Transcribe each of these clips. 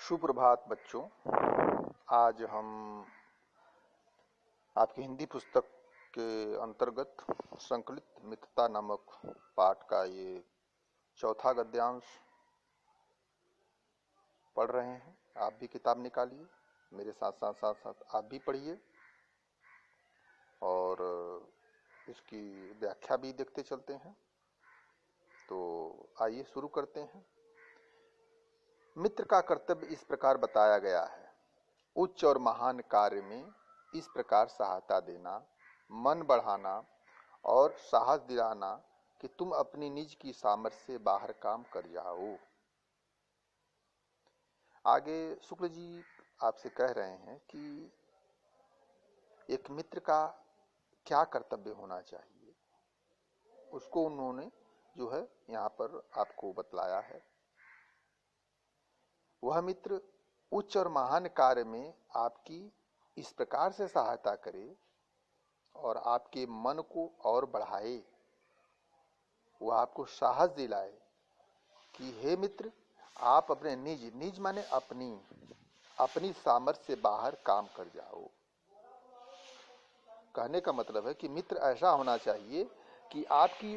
सुप्रभात बच्चों। आज हम आपकी हिंदी पुस्तक के अंतर्गत संकलित मित्रता नामक पाठ का ये चौथा गद्यांश पढ़ रहे हैं। आप भी किताब निकालिए, मेरे साथ साथ साथ साथ आप भी पढ़िए और इसकी व्याख्या भी देखते चलते हैं। तो आइए शुरू करते हैं। मित्र का कर्तव्य इस प्रकार बताया गया है। उच्च और महान कार्य में इस प्रकार सहायता देना, मन बढ़ाना और साहस दिलाना कि तुम अपनी निज की सामर्थ्य से बाहर काम कर जाओ। आगे शुक्ल जी आपसे कह रहे हैं कि एक मित्र का क्या कर्तव्य होना चाहिए, उसको उन्होंने जो है यहाँ पर आपको बतलाया है। वह मित्र उच्च और महान कार्य में आपकी इस प्रकार से सहायता करे और आपके मन को और बढ़ाए, वह आपको साहस दिलाए कि हे मित्र, आप अपने निज माने अपनी सामर्थ्य से बाहर काम कर जाओ। कहने का मतलब है कि मित्र ऐसा होना चाहिए कि आपकी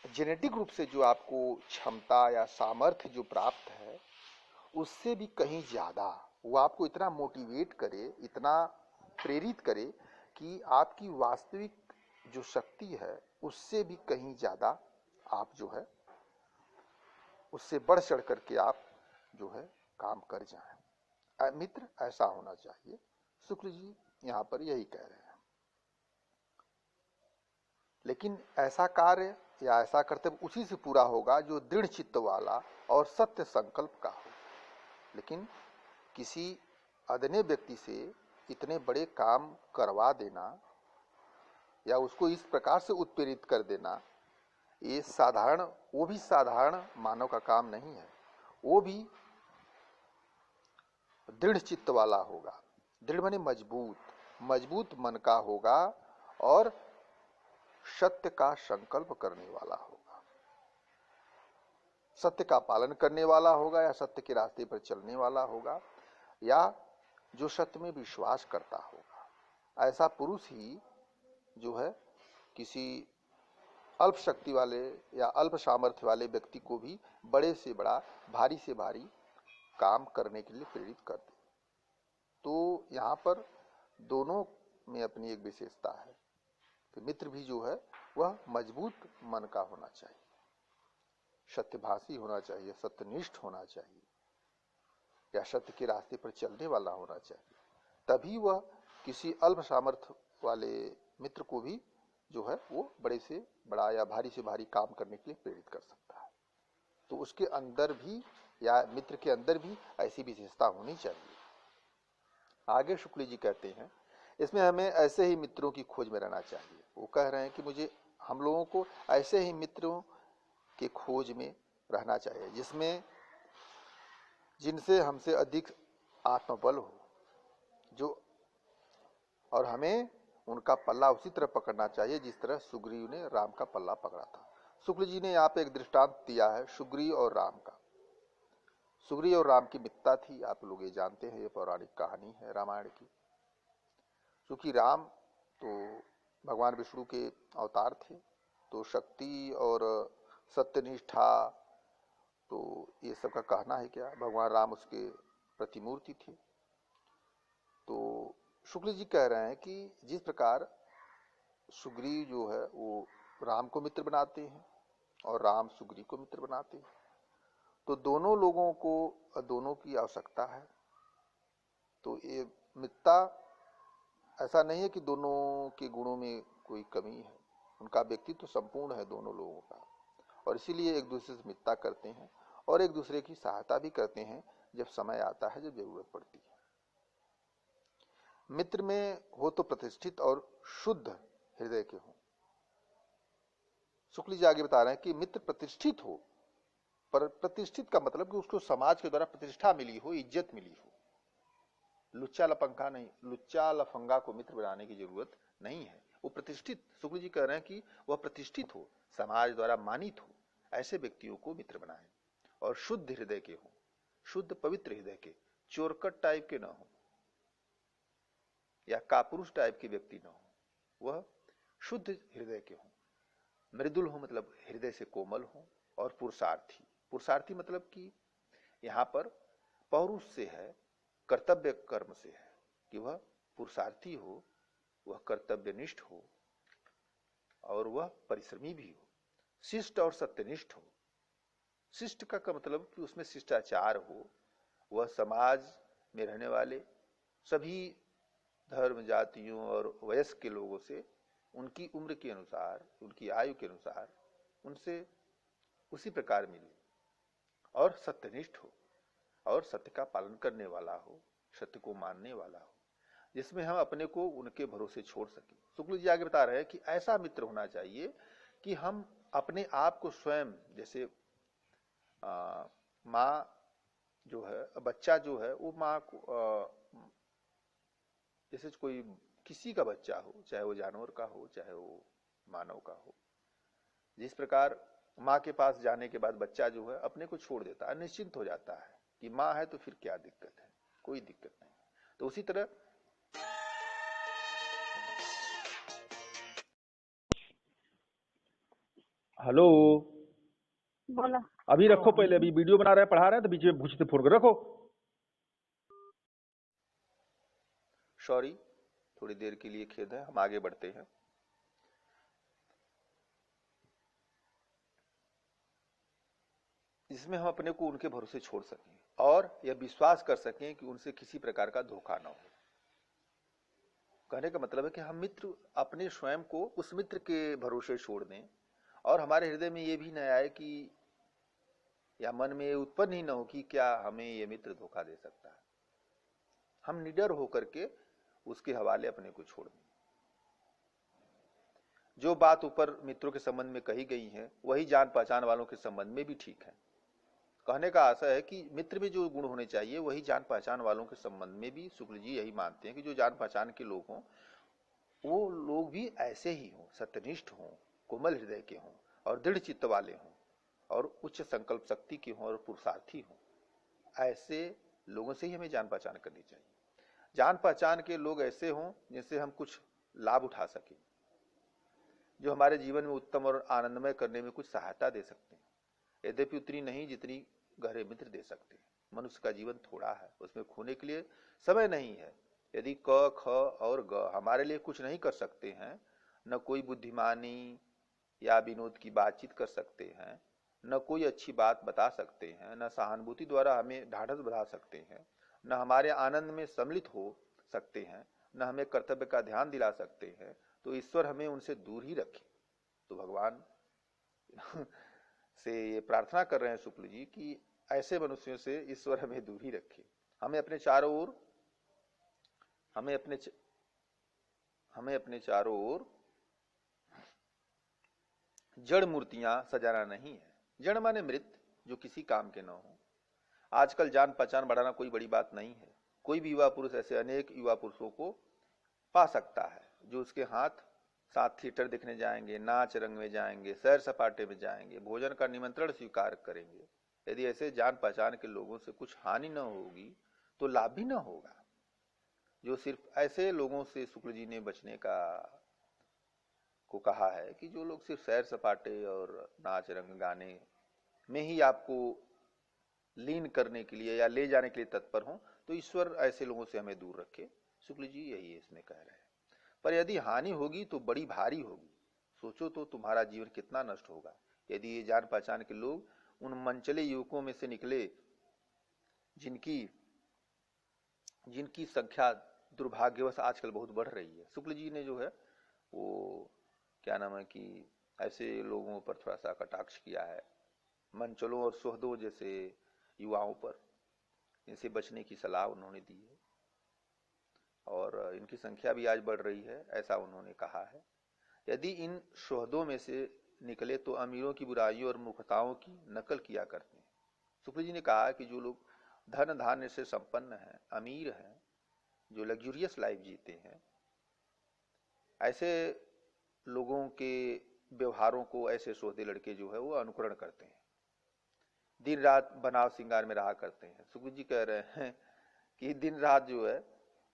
जेनेटिक रूप से जो आपको क्षमता या सामर्थ्य जो प्राप्त है, उससे भी कहीं ज्यादा वो आपको इतना मोटिवेट करे, इतना प्रेरित करे कि आपकी वास्तविक जो शक्ति है उससे भी कहीं ज्यादा आप जो है उससे बढ़ चढ़ करके आप जो है काम कर जाएं। मित्र ऐसा होना चाहिए। शुक्ल जी यहाँ पर यही कह रहे हैं। लेकिन ऐसा कार्य या ऐसा कर्तव्य उसी से पूरा होगा जो दृढ़ चित्त वाला और सत्य संकल्प का हो। लेकिन किसी अदने व्यक्ति से इतने बड़े काम करवा देना या उसको इस प्रकार से उत्प्रेरित कर देना, ये वो भी साधारण मानव का काम नहीं है। वो भी दृढ़ चित्त वाला होगा। दृढ़ माने मजबूत मन का होगा और सत्य का संकल्प करने वाला होगा, सत्य का पालन करने वाला होगा या सत्य के रास्ते पर चलने वाला होगा या जो सत्य में विश्वास करता होगा। ऐसा पुरुष ही जो है किसी अल्प शक्ति वाले या अल्प सामर्थ्य वाले व्यक्ति को भी बड़े से बड़ा, भारी से भारी काम करने के लिए प्रेरित कर दे। तो यहाँ पर दोनों में अपनी एक विशेषता है कि मित्र भी जो है वह मजबूत मन का होना चाहिए, सत्यभाषी होना चाहिए, सत्यनिष्ठ होना चाहिए या सत्य के रास्ते पर चलने वाला होना चाहिए। तभी वह किसी अल्प सामर्थ्य वाले मित्र को भी जो है वो बड़े से बड़ा या भारी से भारी काम करने के लिए प्रेरित कर सकता है। तो उसके अंदर भी या मित्र के अंदर भी ऐसी विशेषता होनी चाहिए। आगे शुक्ल जी कहते हैं, इसमें हमें ऐसे ही मित्रों की खोज में रहना चाहिए। वो कह रहे हैं कि हम लोगों को ऐसे ही मित्रों के खोज में रहना चाहिए जिनसे हमसे अधिक आत्मबल हो, जो और हमें उनका पल्ला उसी तरह पकड़ना चाहिए जिस तरह सुग्रीव ने राम का पल्ला पकड़ा था। शुक्ल जी ने यहाँ पे एक दृष्टांत दिया है सुग्रीव और राम का। सुग्रीव और राम की मित्रता थी, आप लोग ये जानते हैं, ये पौराणिक कहानी है रामायण की। क्योंकि राम तो भगवान विष्णु के अवतार थे, तो शक्ति और सत्यनिष्ठा तो ये सब का कहना है क्या, भगवान राम उसके प्रतिमूर्ति थे। तो शुक्ल जी कह रहे हैं कि जिस प्रकार सुग्रीव जो है वो राम को मित्र बनाते हैं और राम सुग्रीव को मित्र बनाते हैं, तो दोनों लोगों को दोनों की आवश्यकता है। तो ये मित्रता ऐसा नहीं है कि दोनों के गुणों में कोई कमी है, उनका व्यक्तित्व तो संपूर्ण है दोनों लोगों का, और इसीलिए एक दूसरे से मित्रता करते हैं और एक दूसरे की सहायता भी करते हैं जब समय आता है, जब जरूरत पड़ती है। मित्र में हो तो प्रतिष्ठित और शुद्ध हृदय के हो। शुक्ल जी आगे बता रहे हैं कि मित्र प्रतिष्ठित हो, पर प्रतिष्ठित का मतलब कि उसको समाज के द्वारा प्रतिष्ठा मिली हो, इज्जत मिली हो। लुच्चा लफंगा नहीं, लुच्चा लफंगा को मित्र बनाने की जरूरत नहीं है। वो प्रतिष्ठित, शुक्ल जी कह रहे हैं कि वह प्रतिष्ठित हो, समाज द्वारा मानित हो, ऐसे व्यक्तियों को मित्र बनाएं और शुद्ध हृदय के हो। शुद्ध पवित्र हृदय के, चोरकट टाइप के ना हो या कापुरुष टाइप के व्यक्ति ना हो, वह शुद्ध हृदय के हो, मृदुल हो मतलब हृदय से कोमल हो, और पुरुषार्थी। पुरुषार्थी मतलब कि यहां पर पौरुष से है, कर्तव्य कर्म से है, कि वह पुरुषार्थी हो, वह कर्तव्यनिष्ठ हो और वह परिश्रमी भी हो, शिष्ट और सत्यनिष्ठ हो। शिष्ट का मतलब कि उसमें शिष्टाचार हो, वह समाज में रहने वाले सभी धर्म जातियों और वयस्क के लोगों से उनकी उम्र के अनुसार, उनकी आयु के अनुसार उनसे उसी प्रकार मिले, और सत्यनिष्ठ हो और सत्य का पालन करने वाला हो, सत्य को मानने वाला हो, जिसमें हम अपने को उनके भरोसे छोड़ सके। शुक्ल जी आगे बता रहे हैं कि ऐसा मित्र होना चाहिए कि हम अपने आप को स्वयं, जैसे माँ जो है, बच्चा जो है वो माँ को जैसे कोई किसी का बच्चा हो, चाहे वो जानवर का हो चाहे वो मानव का हो, जिस प्रकार माँ के पास जाने के बाद बच्चा जो है अपने को छोड़ देता है, निश्चिंत हो जाता है कि माँ है तो फिर क्या दिक्कत है, कोई दिक्कत नहीं। तो उसी तरह हेलो, बोला। अभी रखो, पहले अभी वीडियो बना रहे हैं, पढ़ा रहे हैं, तो बीच में पूछते फोड़ कर रखो। सॉरी, थोड़ी देर के लिए खेद है, हम आगे बढ़ते हैं। जिसमें हम अपने को उनके भरोसे छोड़ सकें और यह विश्वास कर सकें कि उनसे किसी प्रकार का धोखा ना हो। कहने का मतलब है कि हम मित्र अपने स्वयं को उस मित्र के भरोसे छोड़ दें, और हमारे हृदय में ये भी न आए कि, या मन में ये उत्पन्न ही न हो कि क्या हमें ये मित्र धोखा दे सकता है। हम निडर होकर के उसके हवाले अपने को छोड़ दें। जो बात ऊपर मित्रों के संबंध में कही गई है वही जान पहचान वालों के संबंध में भी ठीक है। कहने का आशय है कि मित्र में जो गुण होने चाहिए वही जान पहचान वालों के संबंध में भी शुक्ल जी यही मानते हैं कि जो जान पहचान के लोग हों वो लोग भी ऐसे ही हों, सत्यनिष्ठ हों, कोमल हृदय के हों और दृढ़ चित्त वाले हों और उच्च संकल्प शक्ति के हों और पुरुषार्थी हों। ऐसे लोगों से ही हमें जान पहचान करनी चाहिए। जान पहचान के लोग ऐसे हों जिनसे हम कुछ लाभ उठा सकें, जो हमारे जीवन में उत्तम और आनंदमय करने में कुछ सहायता दे सकते हैं, यद्यपि उतनी नहीं जितनी गहरे मित्र दे सकते हैं। मनुष्य का जीवन थोड़ा है, उसमें खोने के लिए समय नहीं है। यदि क ख और ग हमारे लिए कुछ नहीं कर सकते हैं, न कोई बुद्धिमानी या विनोद की बातचीत कर सकते हैं, न कोई अच्छी बात बता सकते हैं, न सहानुभूति द्वारा हमें ढाढ़स बढ़ा सकते हैं, न हमारे आनंद में सम्मिलित हो सकते हैं, न हमें कर्तव्य का ध्यान दिला सकते हैं, तो ईश्वर हमें उनसे दूर ही रखे। तो भगवान से ये प्रार्थना कर रहे हैं शुक्ल जी कि ऐसे मनुष्यों से ईश्वर हमें दूर ही रखे। हमें अपने चारों ओर जड़ मूर्तियां सजाना नहीं है। जड़ माने मृत, जो किसी काम के न हो। आजकल जान पहचान बढ़ाना कोई बड़ी बात नहीं है। कोई भी युवा पुरुष ऐसे अनेक युवा पुरुषों को पा सकता है जो उसके हाथ साथ थिएटर देखने जाएंगे, नाच रंग में जाएंगे, सैर सपाटे में जाएंगे, भोजन का निमंत्रण स्वीकार करेंगे। यदि ऐसे जान पहचान के लोगों से कुछ हानि न होगी तो लाभ भी न होगा। जो सिर्फ ऐसे लोगों से शुक्ल जी ने बचने का को कहा है कि जो लोग सिर्फ सैर सपाटे और नाच रंग गाने में ही आपको लीन करने के लिए या ले जाने के लिए तत्पर हों, तो ईश्वर ऐसे लोगों से हमें दूर रखे। शुक्ल जी यही इसमें कह रहे हैं। पर यदि हानि होगी तो बड़ी भारी होगी। सोचो तो तुम्हारा जीवन कितना नष्ट होगा यदि ये जान पहचान के लोग उन मनचले युवकों में से निकले जिनकी जिनकी संख्या दुर्भाग्यवश आजकल बहुत बढ़ रही है। शुक्ल जी ने जो है वो क्या नाम है कि ऐसे लोगों पर थोड़ा सा कटाक्ष किया है, मनचलों और सुहदों जैसे युवाओं पर। इनसे बचने की सलाह उन्होंने दी है और इनकी संख्या भी आज बढ़ रही है, ऐसा उन्होंने कहा है। यदि इन शोहदों में से निकले तो अमीरों की बुराइयों और मूर्खताओं की नकल किया करते हैं। शुक्ल जी ने कहा कि जो लोग धन धान्य से संपन्न हैं, अमीर हैं, जो लग्जूरियस लाइफ जीते हैं, ऐसे लोगों के व्यवहारों को ऐसे शोहदे लड़के जो है वो अनुकरण करते हैं। दिन रात बनाव श्रृंगार में रहा करते हैं। सुखबीर जी कह रहे हैं कि दिन रात जो है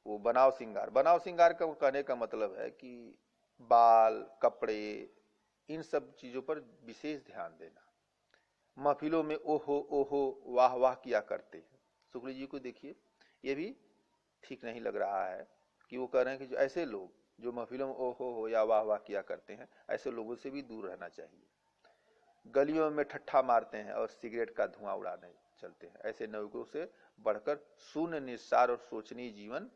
वो बनाव श्रृंगार का कहने का मतलब है कि बाल, कपड़े, इन सब चीजों पर विशेष ध्यान देना। महफिलों में ओहो ओहो वाह वाह किया करते हैं। सुखबीर जी को देखिए, ये भी ठीक नहीं लग रहा है कि वो कह रहे हैं कि जो ऐसे लोग जो महफिलों में ओहो हो या वाह वाह किया करते हैं, ऐसे लोगों से भी दूर रहना चाहिए। गलियों में ठट्ठा मारते हैं और सिगरेट का धुआं उड़ाने चलते हैं, ऐसे लोगों से बढ़कर शून्य, निस्सार और सोचनीय जीवन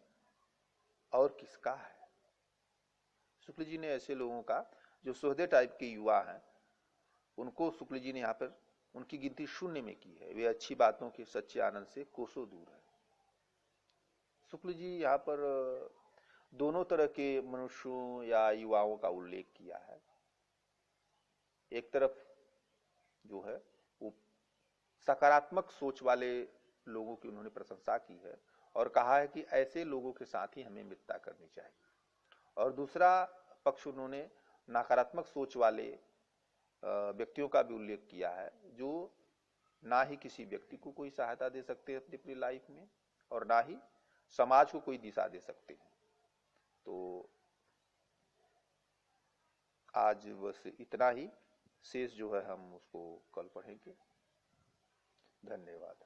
और किसका है। शुक्ल जी ने ऐसे लोगों का, जो सोहदे टाइप के युवा हैं, उनको शुक्ल जी ने यहाँ पर उनकी गिनती शून्य में की है। वे अच्छी बातों के सच्चे आनंद से कोसों दूर है। शुक्ल जी यहाँ पर दोनों तरह के मनुष्यों या युवाओं का उल्लेख किया है। एक तरफ जो है वो सकारात्मक सोच वाले लोगों की उन्होंने प्रशंसा की है और कहा है कि ऐसे लोगों के साथ ही हमें मित्रता करनी चाहिए। और दूसरा पक्ष उन्होंने नकारात्मक सोच वाले व्यक्तियों का भी उल्लेख किया है, जो ना ही किसी व्यक्ति को कोई सहायता दे सकते हैं अपनी लाइफ में और ना ही समाज को कोई दिशा दे सकते हैं। तो आज बस इतना ही, शेष जो है हम उसको कल पढ़ेंगे। धन्यवाद।